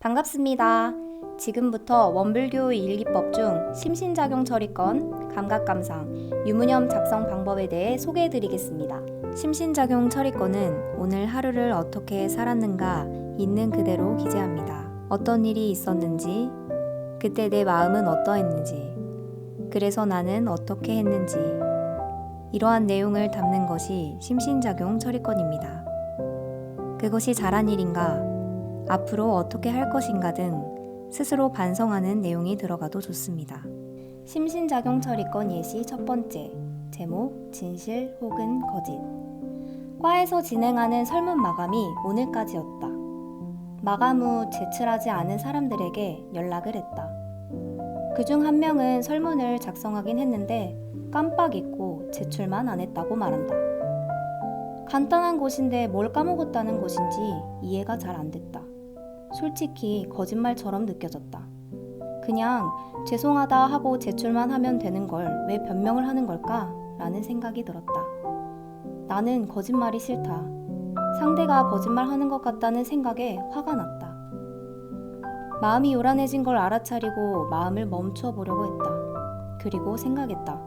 반갑습니다. 지금부터 원불교 일기법 중 심신작용 처리권, 감각감상, 유무념 작성 방법에 대해 소개해드리겠습니다. 심신작용 처리권은 오늘 하루를 어떻게 살았는가 있는 그대로 기재합니다. 어떤 일이 있었는지, 그때 내 마음은 어떠했는지, 그래서 나는 어떻게 했는지, 이러한 내용을 담는 것이 심신작용 처리권입니다. 그것이 잘한 일인가, 앞으로 어떻게 할 것인가 등 스스로 반성하는 내용이 들어가도 좋습니다. 심신작용 처리권 예시 첫 번째, 제목, 진실 혹은 거짓. 과에서 진행하는 설문 마감이 오늘까지였다. 마감 후 제출하지 않은 사람들에게 연락을 했다. 그중 한 명은 설문을 작성하긴 했는데 깜빡 잊고 제출만 안 했다고 말한다. 간단한 것인데 뭘 까먹었다는 것인지 이해가 잘 안 됐다. 솔직히 거짓말처럼 느껴졌다. 그냥 죄송하다 하고 제출만 하면 되는 걸 왜 변명을 하는 걸까? 라는 생각이 들었다. 나는 거짓말이 싫다. 상대가 거짓말하는 것 같다는 생각에 화가 났다. 마음이 요란해진 걸 알아차리고 마음을 멈춰 보려고 했다. 그리고 생각했다.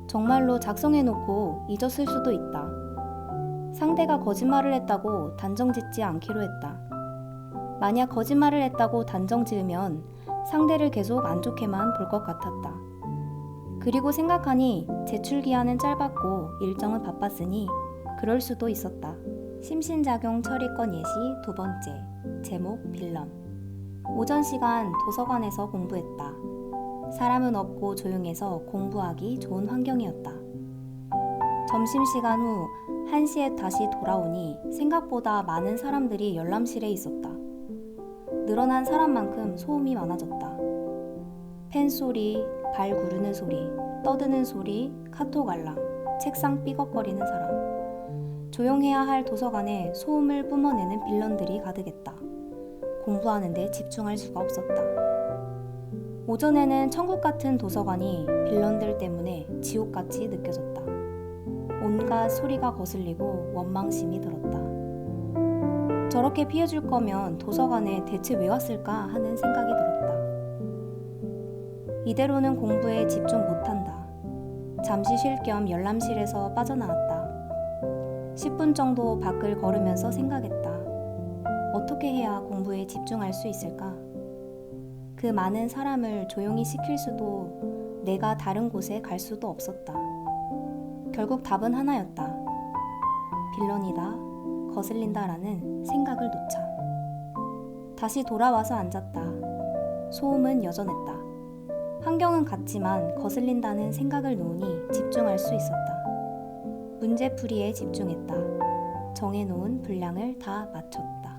정말로 작성해놓고 잊었을 수도 있다. 상대가 거짓말을 했다고 단정짓지 않기로 했다. 만약 거짓말을 했다고 단정 지으면 상대를 계속 안 좋게만 볼 것 같았다. 그리고 생각하니 제출 기한은 짧았고 일정은 바빴으니 그럴 수도 있었다. 심신작용 처리권 예시 두 번째, 제목 빌런. 오전 시간 도서관에서 공부했다. 사람은 없고 조용해서 공부하기 좋은 환경이었다. 점심시간 후 1시에 다시 돌아오니 생각보다 많은 사람들이 열람실에 있었다. 늘어난 사람만큼 소음이 많아졌다. 펜 소리, 발 구르는 소리, 떠드는 소리, 카톡 알람, 책상 삐걱거리는 사람. 조용해야 할 도서관에 소음을 뿜어내는 빌런들이 가득했다. 공부하는데 집중할 수가 없었다. 오전에는 천국 같은 도서관이 빌런들 때문에 지옥같이 느껴졌다. 온갖 소리가 거슬리고 원망심이 들었다. 저렇게 피해줄 거면 도서관에 대체 왜 왔을까 하는 생각이 들었다. 이대로는 공부에 집중 못한다. 잠시 쉴 겸 열람실에서 빠져나왔다. 10분 정도 밖을 걸으면서 생각했다. 어떻게 해야 공부에 집중할 수 있을까? 그 많은 사람을 조용히 시킬 수도 내가 다른 곳에 갈 수도 없었다. 결국 답은 하나였다. 빌런이다, 거슬린다라는 생각을 놓자. 다시 돌아와서 앉았다. 소음은 여전했다. 환경은 같지만 거슬린다는 생각을 놓으니 집중할 수 있었다. 문제풀이에 집중했다. 정해놓은 분량을 다 맞췄다.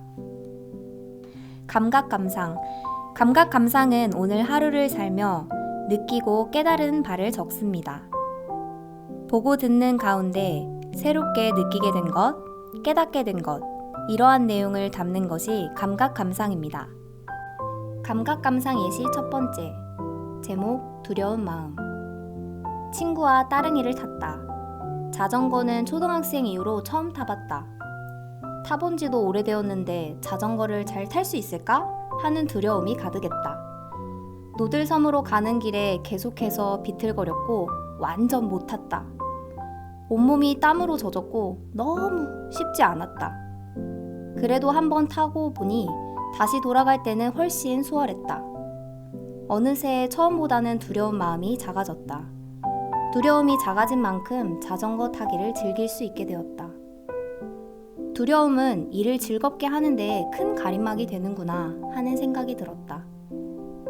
감각감상. 감각감상은 오늘 하루를 살며 느끼고 깨달은 바를 적습니다. 보고 듣는 가운데 새롭게 느끼게 된 것, 깨닫게 된 것, 이러한 내용을 담는 것이 감각감상입니다. 감각감상 예시 첫 번째, 제목 두려운 마음. 친구와 따릉이를 탔다. 자전거는 초등학생 이후로 처음 타봤다. 타본 지도 오래되었는데 자전거를 잘 탈 수 있을까? 하는 두려움이 가득했다. 노들섬으로 가는 길에 계속해서 비틀거렸고 완전 못 탔다. 온몸이 땀으로 젖었고 너무 쉽지 않았다. 그래도 한번 타고 보니 다시 돌아갈 때는 훨씬 수월했다. 어느새 처음보다는 두려운 마음이 작아졌다. 두려움이 작아진 만큼 자전거 타기를 즐길 수 있게 되었다. 두려움은 일을 즐겁게 하는데 큰 가림막이 되는구나 하는 생각이 들었다.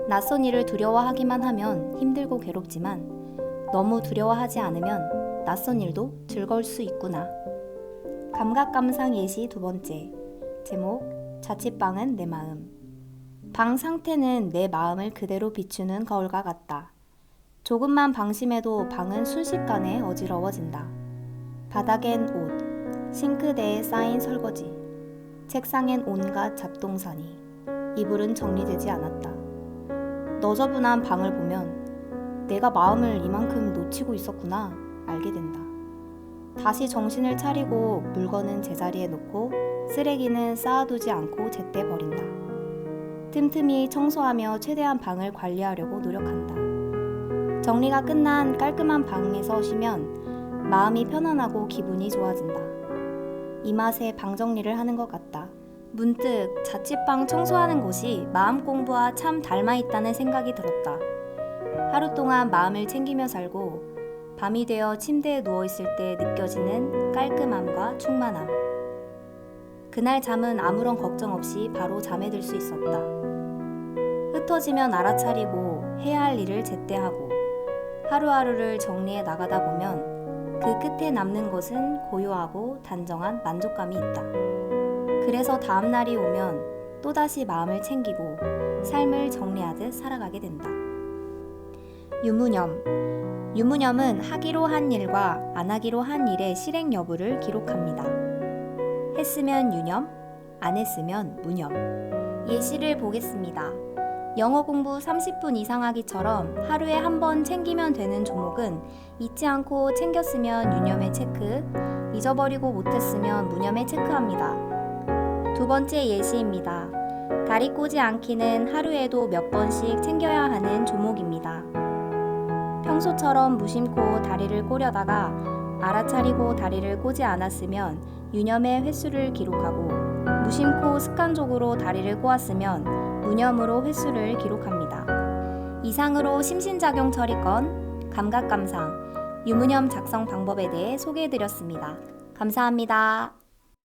낯선 일을 두려워하기만 하면 힘들고 괴롭지만 너무 두려워하지 않으면 낯선 일도 즐거울 수 있구나. 감각감상 예시 두 번째, 제목 자취방은 내 마음. 방 상태는 내 마음을 그대로 비추는 거울과 같다. 조금만 방심해도 방은 순식간에 어지러워진다. 바닥엔 옷, 싱크대에 쌓인 설거지, 책상엔 온갖 잡동사니, 이불은 정리되지 않았다. 너저분한 방을 보면 내가 마음을 이만큼 놓치고 있었구나 알게 된다. 다시 정신을 차리고 물건은 제자리에 놓고 쓰레기는 쌓아두지 않고 제때 버린다. 틈틈이 청소하며 최대한 방을 관리하려고 노력한다. 정리가 끝난 깔끔한 방에서 쉬면 마음이 편안하고 기분이 좋아진다. 이 맛에 방 정리를 하는 것 같다. 문득 자취방 청소하는 곳이 마음 공부와 참 닮아있다는 생각이 들었다. 하루 동안 마음을 챙기며 살고 밤이 되어 침대에 누워있을 때 느껴지는 깔끔함과 충만함. 그날 잠은 아무런 걱정 없이 바로 잠에 들 수 있었다. 흩어지면 알아차리고 해야 할 일을 제때 하고 하루하루를 정리해 나가다 보면 그 끝에 남는 것은 고요하고 단정한 만족감이 있다. 그래서 다음 날이 오면 또다시 마음을 챙기고 삶을 정리하듯 살아가게 된다. 유무념. 유무념은 하기로 한 일과 안 하기로 한 일의 실행 여부를 기록합니다. 했으면 유념, 안 했으면 무념. 예시를 보겠습니다. 영어 공부 30분 이상 하기처럼 하루에 한 번 챙기면 되는 조목은 잊지 않고 챙겼으면 유념에 체크, 잊어버리고 못했으면 무념에 체크합니다. 두 번째 예시입니다. 다리 꼬지 않기는 하루에도 몇 번씩 챙겨야 하는 조목입니다. 평소처럼 무심코 다리를 꼬려다가 알아차리고 다리를 꼬지 않았으면 유념의 횟수를 기록하고 무심코 습관적으로 다리를 꼬았으면 무념으로 횟수를 기록합니다. 이상으로 심신작용 처리건, 감각감상, 유무념 작성 방법에 대해 소개해드렸습니다. 감사합니다.